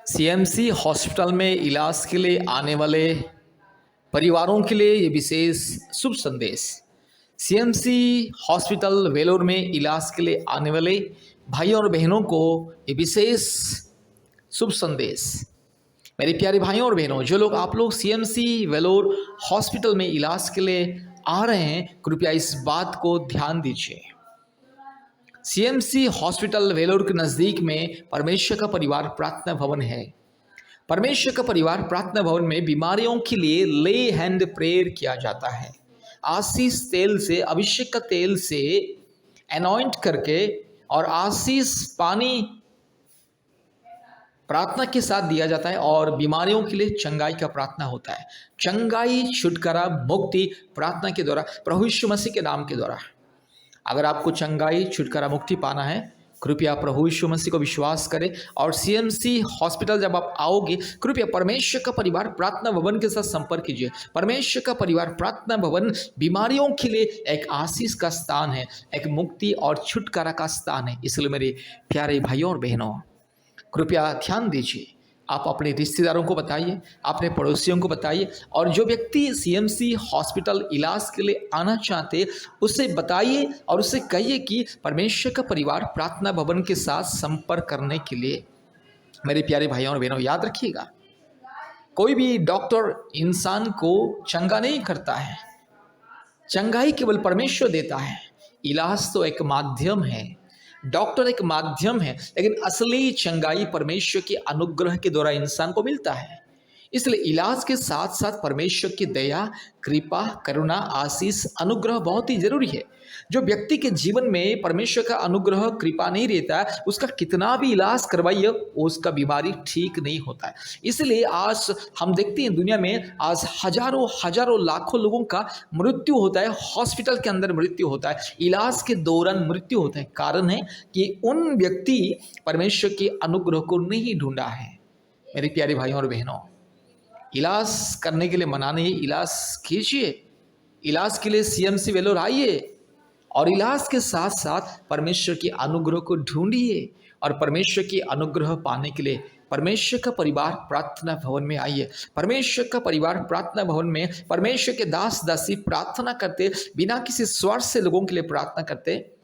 CMC hospital में इलाज के लिए आने वाले परिवारों के लिए ये विशेष शुभ संदेश। सीएमसी हॉस्पिटल वेलोर में इलाज के लिए आने वाले भाइयों और बहनों को ये विशेष शुभ संदेश। मेरे प्यारे भाइयों और बहनों, जो लोग आप लोग सीएमसी वेलोर हॉस्पिटल में इलाज के लिए आ रहे हैं, कृपया इस बात को ध्यान दीजिए। सीएमसी हॉस्पिटल वेलोर के नज़दीक में परमेश्वर का परिवार प्रार्थना भवन है। परमेश्वर का परिवार प्रार्थना भवन में बीमारियों के लिए ले हैंड प्रेयर किया जाता है। आशीष तेल से, अभिषेक का तेल से एनॉइंट करके और आशीष पानी प्रार्थना के साथ दिया जाता है और बीमारियों के लिए चंगाई का प्रार्थना होता है। चंगाई, छुटकारा, मुक्ति प्रार्थना के द्वारा, प्रभु यीशु मसीह के नाम के द्वारा। अगर आपको चंगाई, छुटकारा, मुक्ति पाना है, कृपया प्रभु यीशु मसीह को विश्वास करें और सीएमसी हॉस्पिटल जब आप आओगे, कृपया परमेश्वर का परिवार प्रार्थना भवन के साथ संपर्क कीजिए। परमेश्वर का परिवार प्रार्थना भवन बीमारियों के लिए एक आशीष का स्थान है, एक मुक्ति और छुटकारा का स्थान है। इसलिए मेरे प्यारे भाइयों और बहनों, कृपया ध्यान दीजिए। आप अपने रिश्तेदारों को बताइए, अपने पड़ोसियों को बताइए, और जो व्यक्ति सीएमसी हॉस्पिटल इलाज के लिए आना चाहते उसे बताइए और उसे कहिए कि परमेश्वर का परिवार प्रार्थना भवन के साथ संपर्क करने के लिए। मेरे प्यारे भाइयों और बहनों, याद रखिएगा, कोई भी डॉक्टर इंसान को चंगा नहीं करता है, चंगाई केवल परमेश्वर देता है। इलाज तो एक माध्यम है, डॉक्टर एक माध्यम है, लेकिन असली चंगाई परमेश्वर के अनुग्रह के द्वारा इंसान को मिलता है। इसलिए इलाज के साथ साथ परमेश्वर की दया, कृपा, करुणा, आशीष, अनुग्रह बहुत ही जरूरी है। जो व्यक्ति के जीवन में परमेश्वर का अनुग्रह, कृपा नहीं रहता है, उसका कितना भी इलाज करवाइए, उसका बीमारी ठीक नहीं होता है। इसलिए आज हम देखते हैं दुनिया में आज हजारों हजारों लाखों लोगों का मृत्यु होता है, हॉस्पिटल के अंदर मृत्यु होता है, इलाज के दौरान मृत्यु होता है। कारण है कि उन व्यक्ति परमेश्वर के अनुग्रह को नहीं ढूंढा है। मेरे प्यारे भाइयों और बहनों, इलाज करने के लिए मना नहीं, इलाज कीजिए, इलाज के लिए सीएमसी वेलोर आइए और इलाज के साथ साथ परमेश्वर के अनुग्रह को ढूंढिए और परमेश्वर की अनुग्रह पाने के लिए परमेश्वर का परिवार प्रार्थना भवन में आइए। परमेश्वर का परिवार प्रार्थना भवन में परमेश्वर के दास दासी प्रार्थना करते, बिना किसी स्वार्थ से लोगों के लिए प्रार्थना करते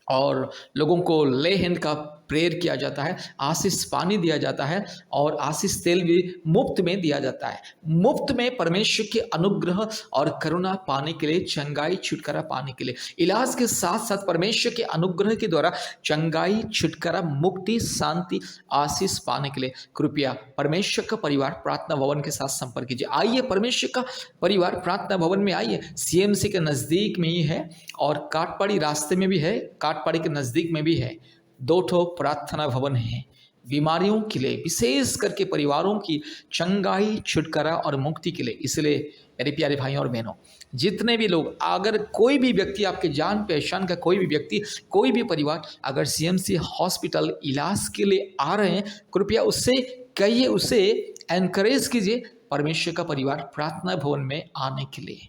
और लोगों को ले हैंड का प्रेयर किया जाता है, आशीष पानी दिया जाता है और आशीष तेल भी मुफ्त में दिया जाता है। मुफ्त में परमेश्वर के अनुग्रह और करुणा पाने के लिए, चंगाई, छुटकारा पाने के लिए, इलाज के साथ साथ परमेश्वर के अनुग्रह के द्वारा चंगाई, छुटकारा, मुक्ति, शांति, आशीष पाने के लिए कृपया परमेश्वर का परिवार प्रार्थना भवन के साथ संपर्क कीजिए। आइए, परमेश्वर का परिवार प्रार्थना भवन में आइए। सीएमसी के नज़दीक में ही है और काटपाड़ी रास्ते में भी है, काटपाड़ी के नज़दीक में भी है। 2 ठो प्रार्थना भवन है बीमारियों के लिए, विशेष करके परिवारों की चंगाई, छुटकारा और मुक्ति के लिए। इसलिए मेरे प्यारे भाइयों और बहनों, जितने भी लोग, अगर कोई भी व्यक्ति, आपके जान पहचान का कोई भी व्यक्ति, कोई भी परिवार अगर सीएमसी हॉस्पिटल इलाज के लिए आ रहे हैं, कृपया उससे कहिए, उसे एनकरेज कीजिए परमेश्वर का परिवार प्रार्थना भवन में आने के लिए।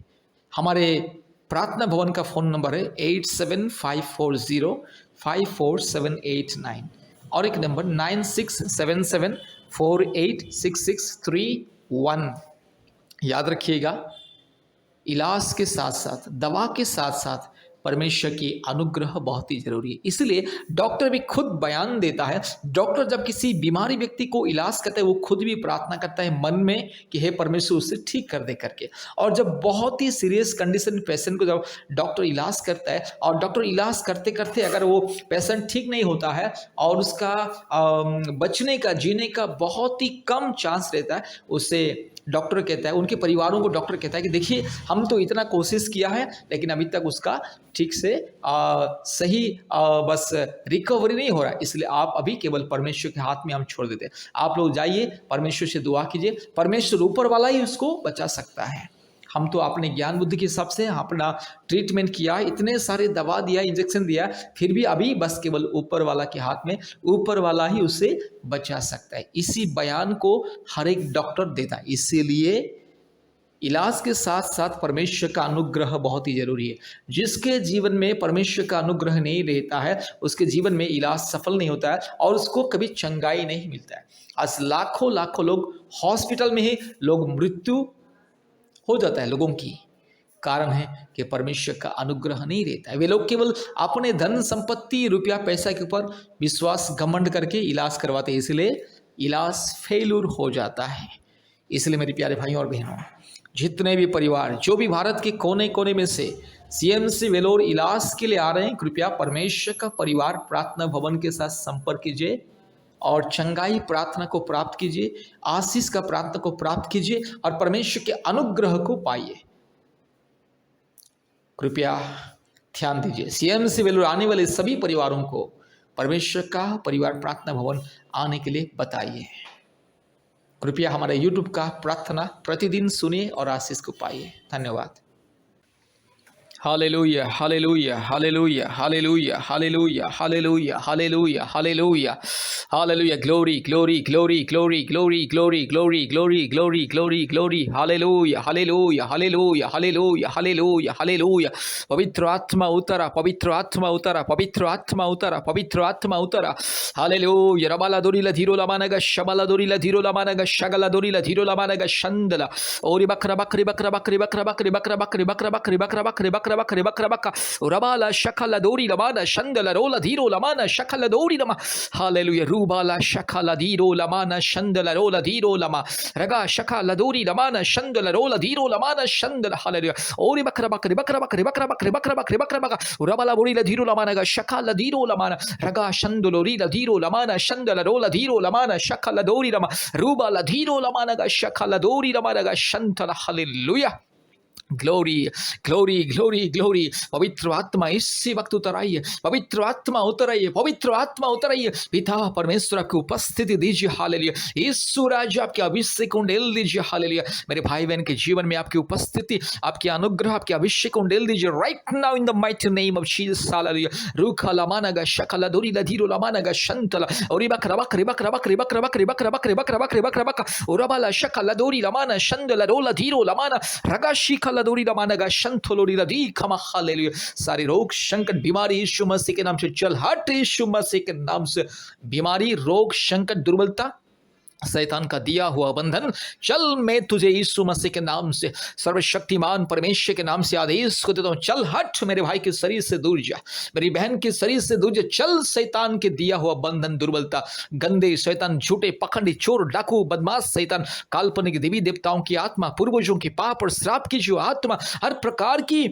हमारे प्रार्थना भवन का फ़ोन नंबर है 8754054789 और एक नंबर 9677486631। याद रखिएगा, इलाज के साथ साथ, दवा के साथ साथ परमेश्वर की अनुग्रह बहुत ही जरूरी है। इसलिए डॉक्टर भी खुद बयान देता है। डॉक्टर जब किसी बीमारी व्यक्ति को इलाज करता है, वो खुद भी प्रार्थना करता है मन में कि हे परमेश्वर उसे ठीक कर दे करके। और जब बहुत ही सीरियस कंडीशन पेशेंट को जब डॉक्टर इलाज करता है और डॉक्टर इलाज करते करते अगर वो पेशेंट ठीक नहीं होता है और उसका बचने का, जीने का बहुत ही कम चांस रहता है, उसे डॉक्टर कहता है, उनके परिवारों को डॉक्टर कहता है कि देखिए, हम तो इतना कोशिश किया है लेकिन अभी तक उसका ठीक से सही बस रिकवरी नहीं हो रहा है, इसलिए आप अभी केवल परमेश्वर के हाथ में हम छोड़ देते हैं। आप लोग जाइए, परमेश्वर से दुआ कीजिए, परमेश्वर ऊपर वाला ही उसको बचा सकता है। हम तो अपने ज्ञान बुद्धि के हिसाब से अपना ट्रीटमेंट किया, इतने सारे दवा दिया, इंजेक्शन दिया, फिर भी अभी बस केवल ऊपर वाला के हाथ में, ऊपर वाला ही उसे बचा सकता है। इसी बयान को हर एक डॉक्टर देता है। इसीलिए इलाज के साथ साथ परमेश्वर का अनुग्रह बहुत ही जरूरी है। जिसके जीवन में परमेश्वर का अनुग्रह नहीं रहता है, उसके जीवन में इलाज सफल नहीं होता है और उसको कभी चंगाई नहीं मिलता है। आज लाखों लाखों लोग हॉस्पिटल में ही लोग मृत्यु हो जाता है लोगों की। कारण है कि परमेश्वर का अनुग्रह नहीं रहता है। वे लोग केवल अपने धन संपत्ति रुपया पैसा के ऊपर विश्वास घमंड करके इलाज करवाते हैं, इसलिए इलाज फेल्यूर हो जाता है। इसलिए मेरे प्यारे भाइयों और बहनों, जितने भी परिवार जो भी भारत के कोने कोने में से सीएमसी वेलोर इलाज के लिए आ रहे हैं, कृपया परमेश्वर का परिवार प्रार्थना भवन के साथ संपर्क कीजिए और चंगाई प्रार्थना को प्राप्त कीजिए, आशीष का प्रार्थना को प्राप्त कीजिए और परमेश्वर के अनुग्रह को पाइए। कृपया ध्यान दीजिए, सीएमसी वेलूर आने वाले सभी परिवारों को परमेश्वर का परिवार प्रार्थना भवन आने के लिए बताइए। कृपया हमारे YouTube का प्रार्थना प्रतिदिन सुनिए और आशीष को पाइए। धन्यवाद। Hallelujah, hallelujah, hallelujah, hallelujah, hallelujah, hallelujah, hallelujah, hallelujah, hallelujah, glory, glory, glory, glory, glory, glory, glory, glory, glory, glory, glory, hallelujah, hallelujah, hallelujah, hallelujah, hallelujah, hallelujah, पवित्र आत्मा उतरा, पवित्र आत्मा उतरा, पवित्र आत्मा उतरा, पवित्र आत्मा उतरा, hallelujah, रबाला दोरी ला धीरो ला मानगा, शबाला दोरी ला धीरो ला मानगा, शगला दोरी ला धीरो ला मानगा, शंदला, ओरी बकरा बकरी बकरा बकरी बकरा बकरी बकरा बकरी बकरा बकरी बकरा बकरी बकरा बकरी बकरा बका रबाला शकला दोरी लमाना शंदला रोला धीरो लमाना शकला दोरी लमा हालेलुया रूबाला शकला धीरो लमाना शंदला रोला धीरो लमा रगा शकला दोरी लमाना शंदला रोला धीरो लमाना शंदला हालेलुया ओरी बकरा बकरी बकरा बकरी बकरा बकरी बकरा बकरी बकरा बका रबाला बोरी ला धीरो लमाना गा शकला धीरो लमाना रगा शंदलोरी ला धीरो लमाना शंदला रोला धीरो लमाना शकला दोरी लमा रूबाला धीरो लमाना गा शकला दोरी लमाना गा शंतला hallelujah glory glory glory glory पवित्र आत्मा इसी वक्त उतर आइए, पवित्र आत्मा उतर आइए, पवित्र आत्मा उतर आइए। पिता परमेश्वर आपकी उपस्थिति दीजिए, हालेलुया। यीशु राजा आपके अभिषेक को डेल दीजिए, हालेलुया। मेरे भाई बहन के जीवन में आपकी उपस्थिति, आपके अनुग्रह, आपके अभिषेक को डेल दीजिए right now in the mighty name of Jesus, hallelujah. रूखा लमानगा शकला दोरी लधीरो लमानगा शंतला ओरी बकरा बकरी बकरा बकरी बकरा बकरी बकरा बकरी बकरा बकरी बकरा बका ओरबाला शकला दोरी लमाना शंदला रोला धीरो लमाना रगाशी लदोरी लमानगा शंथोलोरी लदी खमा हालेलुया। सारे रोग संकट बीमारी यीशु मसीह के नाम से चल हट, यीशु मसीह के नाम से बीमारी रोग संकट दुर्बलता शैतान का दिया हुआ बंधन चल, मैं तुझे यीशु मसीह के नाम से सर्वशक्तिमान परमेश्वर के नाम से आदेश को देता हूं, चल हट, मेरे भाई के शरीर से दूर जा, मेरी बहन के शरीर से दूर जा, चल शैतान के दिया हुआ बंधन दुर्बलता गंदे शैतान झूठे पखंडी चोर डाकू बदमाश शैतान काल्पनिक देवी देवताओं की आत्मा पूर्वजों की पाप और श्राप की जो आत्मा हर प्रकार की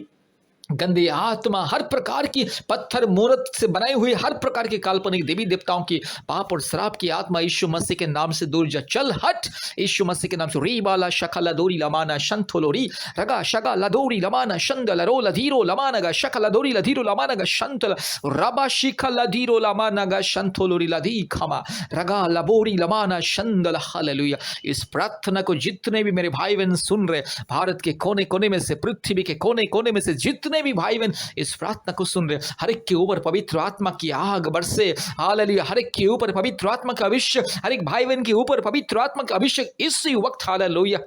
गंदी आत्मा हर प्रकार की पत्थर मूर्त से बनाई हुई हर प्रकार की काल्पनिक देवी देवताओं की पाप और श्राप की आत्मा यीशु मसीह के नाम से दूर जा, चल हट यीशु मसीह के नाम से। री बाला शकला दोरी लमाना शंथोलोरी रगा शगा लदोरी लमाना शंदल रो लधीरो लमाना गा शकला दोरी लधीरो लमाना गा शंतल रबा शिखा लधीरो लमाना गा शंथोलोरी लधी खमा रगा लबोरी लमाना शंदल हालेलुया। इस प्रार्थना को जितने भी मेरे भाई बहन सुन रहे, भारत के कोने कोने में से, पृथ्वी के कोने कोने में से जितने भी भाई बहन इस प्रार्थना को सुन रहे, हर एक के ऊपर पवित्र आत्मा की आग बरसे, हालेलुया। हर एक के ऊपर पवित्र आत्मा का अभिषेक, हर एक भाई बहन के ऊपर पवित्र आत्मा का अभिषेक इसी वक्त, हालेलुया।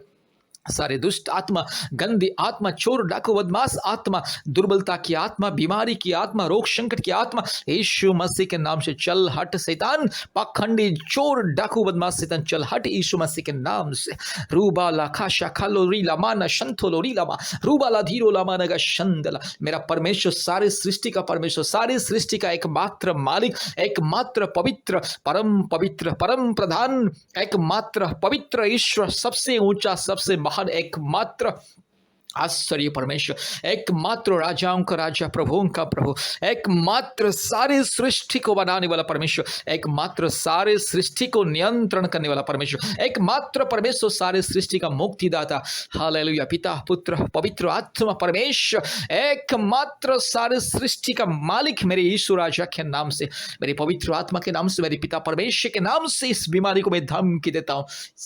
सारे दुष्ट आत्मा, गंदी आत्मा, चोर डाकू बदमाश आत्मा, दुर्बलता की आत्मा, बीमारी की आत्मा, रोग संकट की आत्मा यीशु मसीह के नाम से चल हट शैतान, पाखंडी चोर डाकू बदमाश शैतान चल हट यीशु मसीह के नाम से। रूबा लाखा शाखा लोरी लामाना शंथो लोरी लामा रूबा ला धीरो लामा नगा शंदला। मेरा परमेश्वर, सारे सृष्टि का परमेश्वर, सारे सृष्टि का एकमात्र मालिक, एकमात्र पवित्र, परम प्रधान, एकमात्र पवित्र ईश्वर, सबसे ऊंचा, सबसे एकमात्र आश्चर्य परमेश्वर, एकमात्र राजाओं का राजा, प्रभुओं का प्रभु, एकमात्र सारे सृष्टि को बनाने वाला परमेश्वर, एकमात्र सारे सृष्टि को नियंत्रण करने वाला परमेश्वर, एकमात्र परमेश्वर, सारे सृष्टि का मुक्तिदाता, हालेलुया। पिता पुत्र पवित्र आत्मा परमेश्वर, एकमात्र सारे सृष्टि का मालिक, मेरे यीशु राजा के नाम से, मेरे पवित्र आत्मा के नाम से, मेरे पिता परमेश्वर के नाम से इस बीमारी को मैं धमकी देता हूं,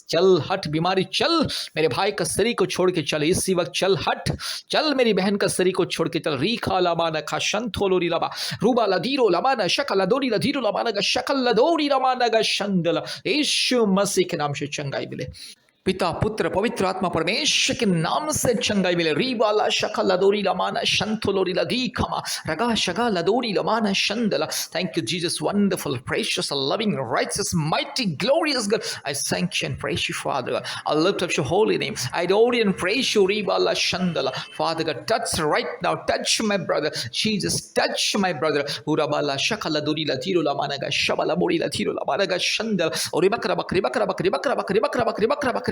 चल हट बीमारी, चल मेरे भाई का शरीर को छोड़ के चल इसी वक्त, चल हट, चल मेरी बहन का शरीर को छोड़ के चल। रीखा लामाना खा शंथोलोरी लामा रूबा लधीरो लामाना शकल लदोरी लधीरो लामाना गा शकल लदोरी लामाना गा शंदला। यीशु मसीह के नाम से चंगाई मिले, पिता पुत्र पवित्र आत्मा परमेश्वर के नाम से चंगाई मिले। रीबाला शका लदोरी लमाना शंथोलोरी लदी खमा रगा शगा लदोरी लमाना शंदला। Thank you, Jesus, wonderful, precious, loving, righteous, mighty, glorious God. I thank you and praise you, Father God. I lift up your holy name. I adore you and praise you, Ribala Shandala. Father God, touch right now, touch my brother. Jesus, touch my brother. Urabala Shakala Durila Tirula Managa Shabala Borila Tirula Managa Shandala. Oribakrabak Ribakrabak Ribakrabak Ribakrabak Ribakrabak Ribakrabak.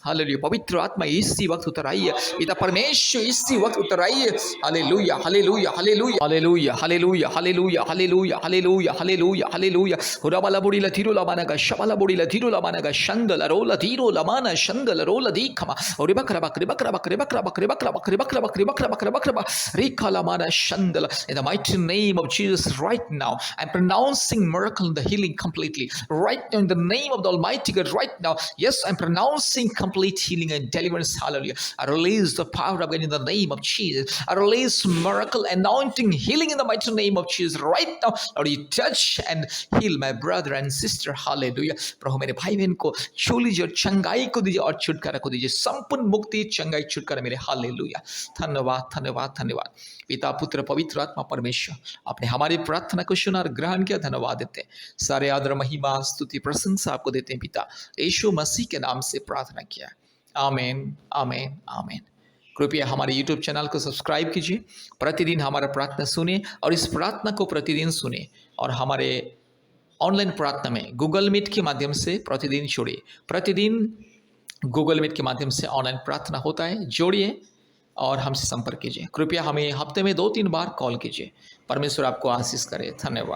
Hallelujah. पवित्र आत्मा इसी वक्त उतर आई है। पिता परमेश्वर इसी वक्त उतर आई है। Hallelujah hallelujah hallelujah hallelujah hallelujah hallelujah hallelujah hallelujah hallelujah hallelujah. Urabala Borila Tirula Managa Shabala Borila Tirula Managa Shandala Rola Tiro Lamana Shandala Rola Dikama. Oribakrabak Ribakrabak Ribakrabak Ribakrabak Ribakrabak Ribakrabak Ribakrabak Rikalamana Shandala. In the mighty name of Jesus, right now, I'm pronouncing miracle and the healing completely. Right now, in the name of the Almighty God, right now, yes, I'm pronouncing complete healing and deliverance. Hallelujah. I release the power of God in the name of Jesus. I release miracle, anointing, healing in the mighty name of Jesus. Right now, Lord, you touch and heal my brother and sister. Hallelujah. प्रभु मेरे भाई बहन को छू लीजिए और चंगाई को दीजिए और छुटकारा को दीजिए। संपूर्ण मुक्ति, चंगाई, छुटकारा मेरे। हालेलुया। धन्यवाद धन्यवाद धन्यवाद। पिता पुत्र पवित्र आत्मा परमेश्वर, आपने हमारी प्रार्थना को सुना और ग्रहण किया। धन्यवाद देते हैं। सारे आदर महिमा स्तुति प्रशंसा आपको देते हैं पिता। यीशु मसीह के नाम से प्रार्थना किया। आमीन आमीन आमीन। कृपया हमारे YouTube चैनल को सब्सक्राइब कीजिए। प्रतिदिन हमारा प्रार्थना सुने और इस प्रार्थना को प्रतिदिन सुने। और हमारे ऑनलाइन प्रार्थना में गूगल मीट के माध्यम से प्रतिदिन जोड़िए। प्रतिदिन गूगल मीट के माध्यम से ऑनलाइन प्रार्थना होता है, जोड़िए और हमसे संपर्क कीजिए। कृपया हमें हफ्ते में 2-3 बार कॉल कीजिए। परमेश्वर आपको आशीष करे। धन्यवाद।